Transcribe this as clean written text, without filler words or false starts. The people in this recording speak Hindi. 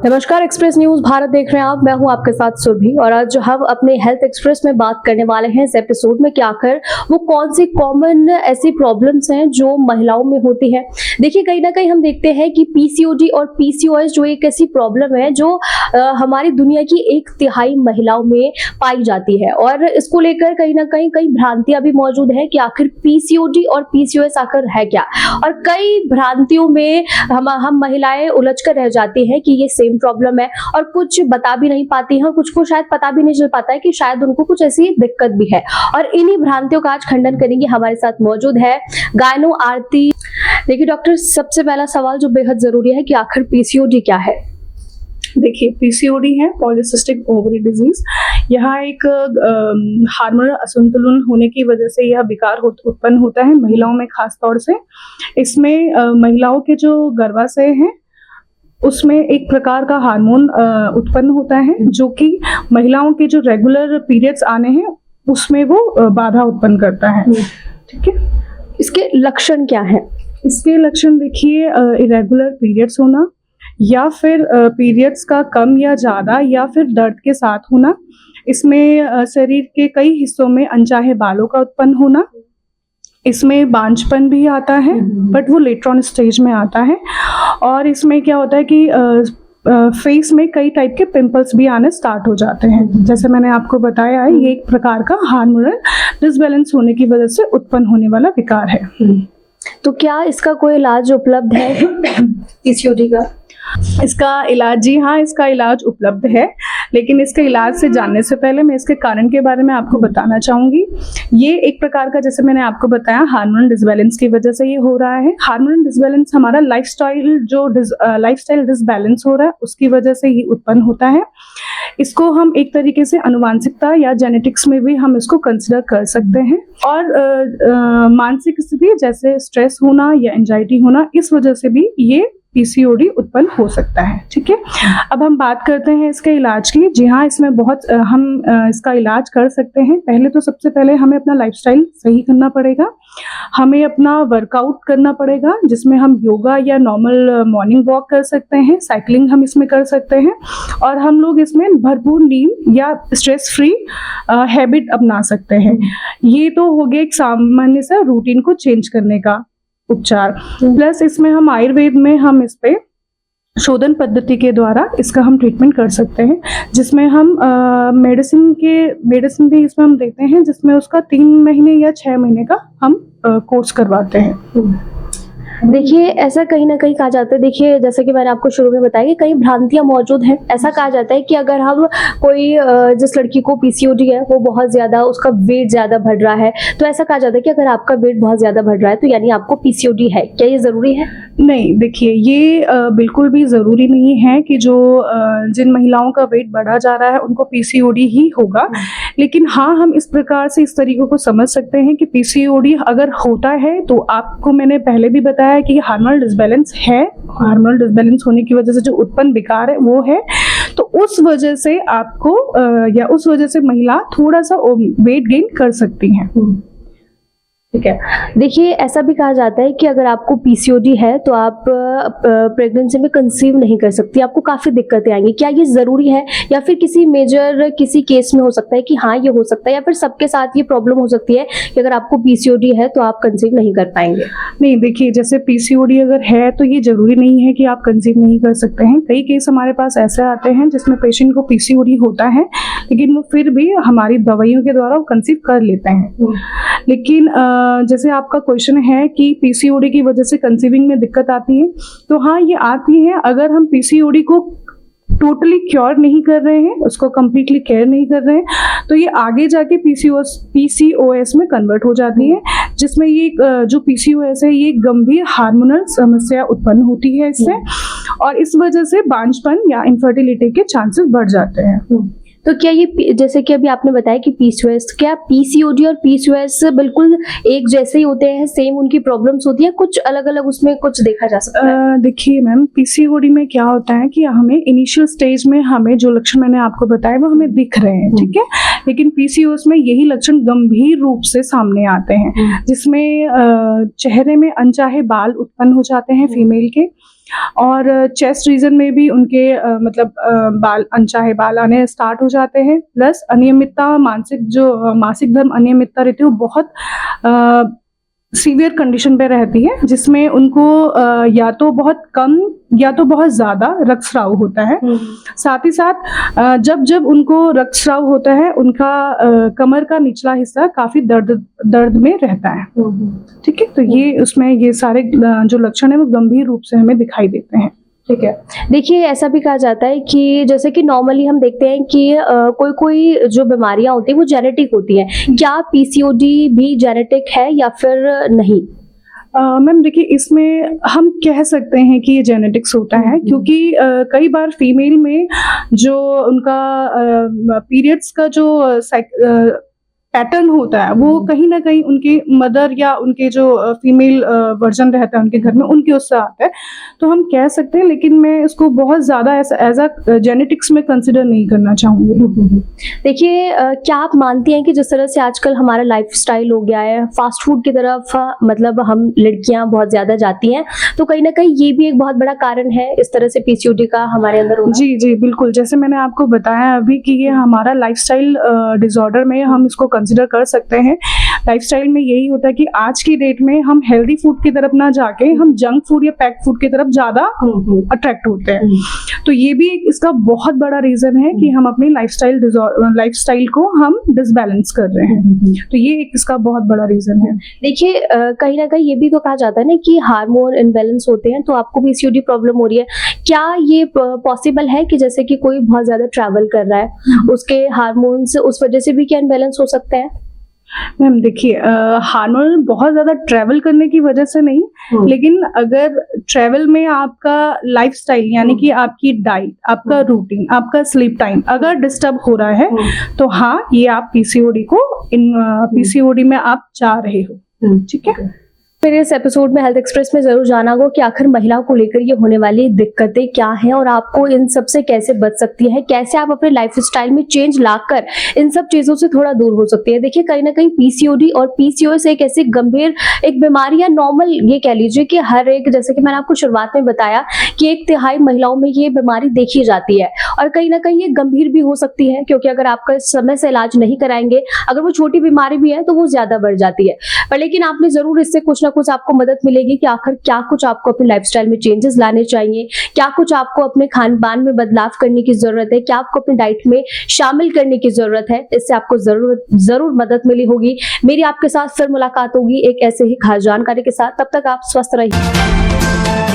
नमस्कार, एक्सप्रेस न्यूज भारत देख रहे हैं आप। मैं हूं आपके साथ सुरभि और आज हम अपने हेल्थ एक्सप्रेस में बात करने वाले हैं इस एपिसोड में कि आखिर वो कौन सी कॉमन ऐसी प्रॉब्लम्स हैं जो महिलाओं में होती है। देखिए, कहीं ना कहीं हम देखते हैं कि पीसीओडी और पीसीओएस जो एक ऐसी प्रॉब्लम है जो हमारी दुनिया की 1/3 महिलाओं में पाई जाती है और इसको लेकर कहीं ना कहीं कई भ्रांतियां भी मौजूद है कि आखिर पीसीओडी और पीसीओएस आखिर है क्या। और कई भ्रांतियों में हम महिलाएं उलझ कर रह जाती है कि ये सेम प्रॉब्लम है और कुछ बता भी नहीं पाती हैं, कुछ को शायद पता भी नहीं चल पाता है कि शायद उनको कुछ ऐसी दिक्कत भी है। और इन्हीं भ्रांतियों का आज खंडन करेंगे। हमारे साथ मौजूद है गायनो आरती। देखिए डॉक्टर, सबसे पहला सवाल जो बेहद जरूरी है कि आखिर पीसीओडी क्या है। देखिए, पीसीओडी है पॉलीसिस्टिक ओवरी डिजीज। यहाँ एक हार्मोनल असंतुलन होने की वजह से यह विकार उत्पन्न होता है महिलाओं में खास तौर से। इसमें महिलाओं के जो गर्भाशय हैं उसमें एक प्रकार का हार्मोन उत्पन्न होता है जो कि महिलाओं के जो रेगुलर पीरियड्स आने हैं उसमें वो बाधा उत्पन्न करता है। ठीक है, इसके लक्षण क्या है? इसके लक्षण देखिए, इरेगुलर पीरियड्स होना या फिर पीरियड्स का कम या ज़्यादा या फिर दर्द के साथ होना। इसमें शरीर के कई हिस्सों में अनचाहे बालों का उत्पन्न होना। इसमें बांझपन भी आता है बट वो लेटर ऑन स्टेज में आता है। और इसमें क्या होता है कि फेस में कई टाइप के पिंपल्स भी आने स्टार्ट हो जाते हैं। जैसे मैंने आपको बताया है, ये एक प्रकार का हार्मोनल डिसबैलेंस होने की वजह से उत्पन्न होने वाला विकार है। तो क्या इसका कोई इलाज उपलब्ध है पीसीओडी का? इसका इलाज, जी हाँ, इसका इलाज उपलब्ध है, लेकिन इसके इलाज से जानने से पहले मैं इसके कारण के बारे में आपको बताना चाहूँगी। ये एक प्रकार का, जैसे मैंने आपको बताया, हार्मोनल डिसबैलेंस की वजह से ये हो रहा है। हार्मोनल डिसबैलेंस हमारा लाइफस्टाइल डिसबैलेंस हो रहा है उसकी वजह से ही उत्पन्न होता है। इसको हम एक तरीके से आनुवांशिकता या जेनेटिक्स में भी हम इसको कंसिडर कर सकते हैं। और मानसिक स्थिति जैसे स्ट्रेस होना या एंजाइटी होना, इस वजह से भी ये पीसीओडी उत्पन्न हो सकता है। ठीक है, अब हम बात करते हैं इसके इलाज की। जी हाँ, इसमें बहुत हम इसका इलाज कर सकते हैं। पहले तो सबसे पहले हमें अपना लाइफस्टाइल सही करना पड़ेगा। हमें अपना वर्कआउट करना पड़ेगा जिसमें हम योगा या नॉर्मल मॉर्निंग वॉक कर सकते हैं, साइकिलिंग हम इसमें कर सकते हैं। और हम लोग इसमें भरपूर नींद या स्ट्रेस फ्री हैबिट अपना सकते हैं। ये तो हो गया एक सामान्य सा रूटीन को चेंज करने का उपचार। प्लस इसमें हम आयुर्वेद में हम इस पे शोधन पद्धति के द्वारा इसका हम ट्रीटमेंट कर सकते हैं, जिसमें हम मेडिसिन भी इसमें हम देते हैं, जिसमें उसका 3 महीने या 6 महीने का हम कोर्स करवाते हैं। देखिए, ऐसा कहीं ना कहीं कहा जाता है, देखिए जैसे कि मैंने आपको शुरू में बताया कि कई भ्रांतियां मौजूद हैं। ऐसा कहा जाता है कि अगर हम कोई जिस लड़की को पीसीओडी है वो बहुत ज्यादा, उसका वेट ज्यादा बढ़ रहा है, तो ऐसा कहा जाता है कि अगर आपका वेट बहुत ज्यादा बढ़ रहा है तो यानी आपको पीसीओडी है। क्या ये जरूरी है? नहीं, देखिए, ये बिल्कुल भी जरूरी नहीं है कि जो जिन महिलाओं का वेट बढ़ा जा रहा है उनको पीसीओडी ही होगा। लेकिन हाँ, हम इस प्रकार से इस तरीकों को समझ सकते हैं कि पीसीओडी अगर होता है तो आपको मैंने पहले भी बताया कि हार्मोनल डिसबैलेंस है। हार्मोनल डिसबैलेंस होने की वजह से जो उत्पन्न विकार है वो है, तो उस वजह से आपको या उस वजह से महिला थोड़ा सा वेट गेन कर सकती हैं। ठीक है, देखिए ऐसा भी कहा जाता है कि अगर आपको पीसीओडी है तो आप प्रेगनेंसी में कंसीव नहीं कर सकती, आपको काफी दिक्कतें आएंगी। क्या ये जरूरी है या फिर किसी मेजर किसी केस में हो सकता है कि हाँ ये हो सकता है, या फिर सबके साथ ये प्रॉब्लम हो सकती है कि अगर आपको पीसीओडी है तो आप कंसीव नहीं कर पाएंगे? नहीं, देखिए, जैसे पीसीओडी अगर है तो ये जरूरी नहीं है कि आप कंसीव नहीं कर सकते हैं। कई केस हमारे पास ऐसे आते हैं जिसमें पेशेंट को पीसीओडी होता है लेकिन वो फिर भी हमारी दवाइयों के द्वारा वो कंसीव कर लेते हैं। लेकिन जैसे आपका क्वेश्चन है कि पीसीओडी की वजह से कंसीविंग में दिक्कत आती है, तो हाँ ये आती है। अगर हम पीसीओडी को टोटली क्योर नहीं कर रहे हैं, उसको कम्प्लीटली केयर नहीं कर रहे हैं, तो ये आगे जाके पीसीओएस में कन्वर्ट हो जाती है, जिसमें ये जो पीसीओएस है ये गंभीर हार्मोनल समस्या उत्पन्न होती है इससे, और इस वजह से बांझपन या इनफर्टिलिटी के चांसेस बढ़ जाते हैं। तो क्या ये, जैसे कि अभी आपने बताया कि पीसीओएस, क्या पीसीओडी और पीसीओएस बिल्कुल एक जैसे ही होते हैं, सेम उनकी प्रॉब्लम्स होती है, कुछ अलग अलग उसमें कुछ देखा जा सकता है? देखिए मैम, पीसीओडी में क्या होता है कि हमें इनिशियल स्टेज में हमें जो लक्षण मैंने आपको बताया वो हमें दिख रहे हैं, ठीक है। लेकिन पीसीओएस में यही लक्षण गंभीर रूप से सामने आते हैं, जिसमें चेहरे में अनचाहे बाल उत्पन्न हो जाते हैं फीमेल के, और चेस्ट रीजन में भी उनके मतलब बाल अनचाहे बाल आने स्टार्ट हो जाते हैं। प्लस अनियमितता, मासिक धर्म अनियमितता रहती है, वो बहुत सीवियर कंडीशन पे रहती है, जिसमें उनको या तो बहुत कम या तो बहुत ज़्यादा रक्तस्राव होता है। साथ ही साथ जब उनको रक्तस्राव होता है, उनका कमर का निचला हिस्सा काफ़ी दर्द में रहता है। ठीक है, तो ये उसमें ये सारे जो लक्षण है वो गंभीर रूप से हमें दिखाई देते हैं। ठीक है, देखिए ऐसा भी कहा जाता है कि जैसे कि नॉर्मली हम देखते हैं कि कोई जो बीमारियां होती हैं वो जेनेटिक होती हैं। क्या पीसीओडी भी जेनेटिक है या फिर नहीं? मैम देखिए, इसमें हम कह सकते हैं कि ये जेनेटिक्स होता है, क्योंकि कई बार फीमेल में जो उनका पीरियड्स का जो पैटर्न होता है वो कहीं ना कहीं उनके मदर या उनके जो फीमेल वर्जन रहता है उनके घर में, उनके उससे आता है, तो हम कह सकते हैं। लेकिन मैं इसको बहुत ज़्यादा एज अ जेनेटिक्स में कंसिडर नहीं करना चाहूँगी। देखिए क्या आप मानती हैं कि जिस तरह से आजकल हमारा लाइफस्टाइल हो गया है, फास्ट फूड की तरफ मतलब हम लड़कियां बहुत ज़्यादा जाती हैं, तो कहीं ना कहीं ये भी एक बहुत बड़ा कारण है इस तरह से पीसीओडी का हमारे अंदर होना? जी जी बिल्कुल, जैसे मैंने आपको बताया अभी कि ये हमारा लाइफस्टाइल डिसऑर्डर में हम इसको कंसिडर कर सकते हैं। लाइफस्टाइल में यही होता है कि आज की डेट में हम हेल्दी फूड की तरफ ना जाके हम जंक फूड या पैक्ड फूड की तरफ ज्यादा अट्रैक्ट होते हैं। तो ये भी इसका बहुत बड़ा रीजन है कि हम अपनी लाइफस्टाइल को हम डिसबैलेंस कर रहे हैं। तो ये एक इसका बहुत बड़ा रीजन है। देखिए कहीं ना कहीं ये भी तो कहा जाता है ना कि हार्मोन इम्बैलेंस होते हैं, तो आपको पीसीओडी प्रॉब्लम हो रही है। क्या ये पॉसिबल है कि जैसे कि कोई बहुत ज्यादा ट्रैवल कर रहा है, उसके हार्मोन्स उस वजह से भी क्या इम्बैलेंस हो सकता है? मैम देखिए, हार्मोन बहुत ज़्यादा ट्रैवल करने की वजह से नहीं, लेकिन अगर ट्रैवल में आपका लाइफस्टाइल यानी कि आपकी डाइट, आपका रूटीन, आपका स्लीप टाइम अगर डिस्टर्ब हो रहा है, तो हाँ, ये आप पीसीओडी में आप जा रहे हो। ठीक है। फिर इस एपिसोड में हेल्थ एक्सप्रेस में जरूर जाना होगा कि आखिर महिलाओं को लेकर ये होने वाली दिक्कतें क्या हैं और आपको इन सब से कैसे बच सकती है, कैसे आप अपने लाइफस्टाइल में चेंज लाकर इन सब चीजों से थोड़ा दूर हो सकती है। देखिए कहीं ना कहीं पीसीओडी और पीसीओएस एक ऐसी गंभीर एक बीमारी या नॉर्मल ये कह लीजिए कि हर एक, जैसे कि मैंने आपको शुरुआत में बताया कि 1/3 महिलाओं में ये बीमारी देखी जाती है और कहीं ना कहीं ये गंभीर भी हो सकती है, क्योंकि अगर आपका समय से इलाज नहीं कराएंगे, अगर वो छोटी बीमारी भी है तो वो ज्यादा बढ़ जाती है। पर लेकिन आपने जरूर इससे कुछ कुछ आपको मदद मिलेगी कि आखिर क्या कुछ आपको अपने लाइफस्टाइल में चेंजेस लाने चाहिए, क्या कुछ आपको अपने खान पान में बदलाव करने की जरूरत है, क्या आपको अपनी डाइट में शामिल करने की जरूरत है। इससे आपको जरूर मदद मिली होगी। मेरी आपके साथ फिर मुलाकात होगी एक ऐसे ही खास जानकारी के साथ। तब तक आप स्वस्थ रहिए।